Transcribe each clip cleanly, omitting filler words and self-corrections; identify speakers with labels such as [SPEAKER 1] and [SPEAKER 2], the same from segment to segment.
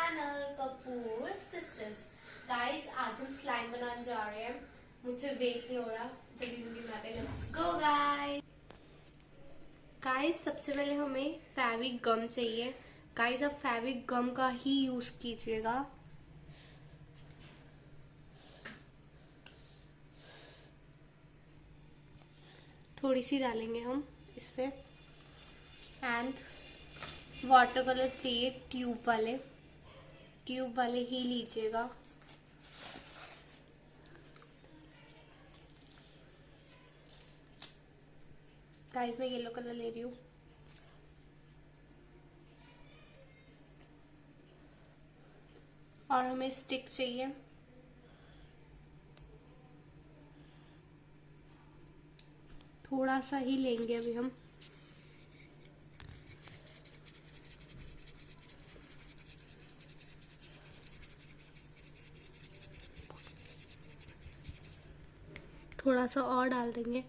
[SPEAKER 1] Channel Kapoor sisters. Guys आज हम slime बनाने जा रहे हैं। मुझे वेट नहीं हो रहा, जल्दी जल्दी बनाते हैं। Let's go guys. गाइस सबसे पहले हमें फेविक गम चाहिए। गाइस आप फेविक गम का ही यूज कीजिएगा। थोड़ी सी डालेंगे हम इस पे। एंड वाटर कलर चाहिए, ट्यूब वाले ही लीजिएगा। गाइस मैं येलो कलर ले रही हूँ। और हमें स्टिक चाहिए। थोड़ा सा ही लेंगे अभी हम। थोड़ा सा और डाल देंगे।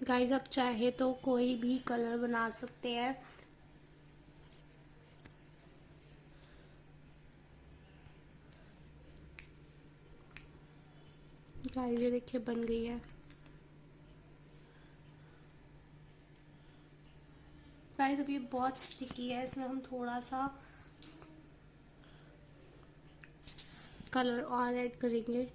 [SPEAKER 1] गाइस आप चाहे तो कोई भी कलर बना सकते हैं। गाइस ये देखिए बन गई है। गाइस अब ये बहुत स्टिकी है, इसमें हम थोड़ा सा कलर और ऐड करेंगे।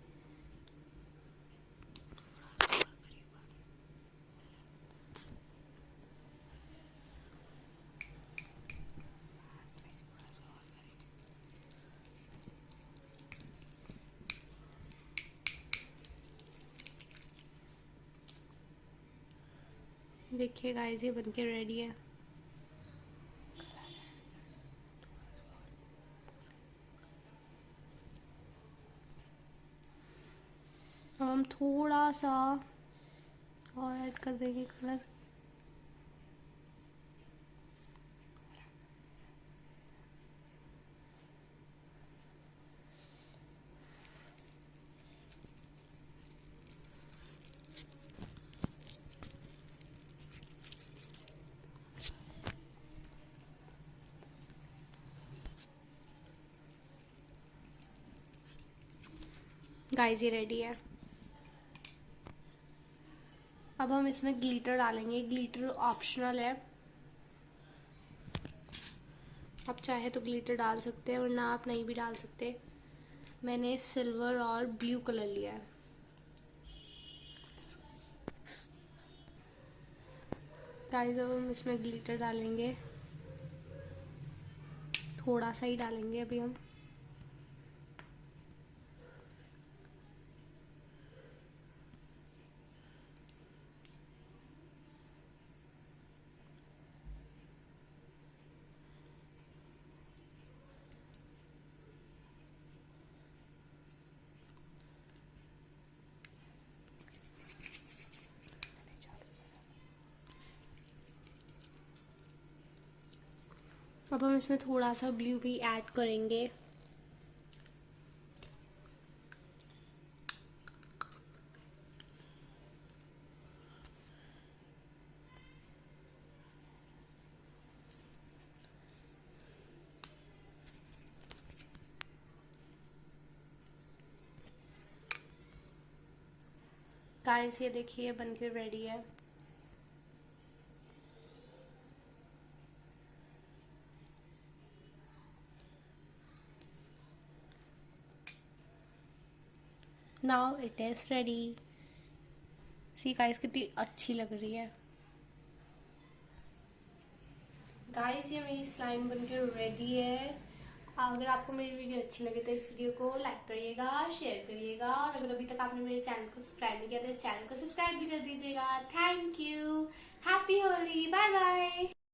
[SPEAKER 1] देखिए गाइस ये बनके रेडी है। अब हम थोड़ा सा और ऐड कर देंगे कलर। गाइस ये रेडी है। अब हम इसमें ग्लिटर डालेंगे। ग्लिटर ऑप्शनल है, आप चाहे तो ग्लिटर डाल सकते हैं वरना आप नहीं भी डाल सकते। मैंने सिल्वर और ब्लू कलर लिया है। गाइस अब हम इसमें ग्लिटर डालेंगे। थोड़ा सा ही डालेंगे अभी हम। अब हम इसमें थोड़ा सा ब्लू भी ऐड करेंगे। गाइस ये देखिए बनके रेडी है। Now it is ready. See guys कितनी अच्छी लग रही है। गाइस ये मेरी स्लाइम बनके रेडी है। अगर आपको मेरी वीडियो अच्छी लगे तो इस वीडियो को लाइक करिएगा, शेयर करिएगा और अगर अभी तक आपने मेरे चैनल को सब्सक्राइब नहीं किया तो इस चैनल को सब्सक्राइब भी कर दीजिएगा। Thank you. Happy Holi. Bye bye.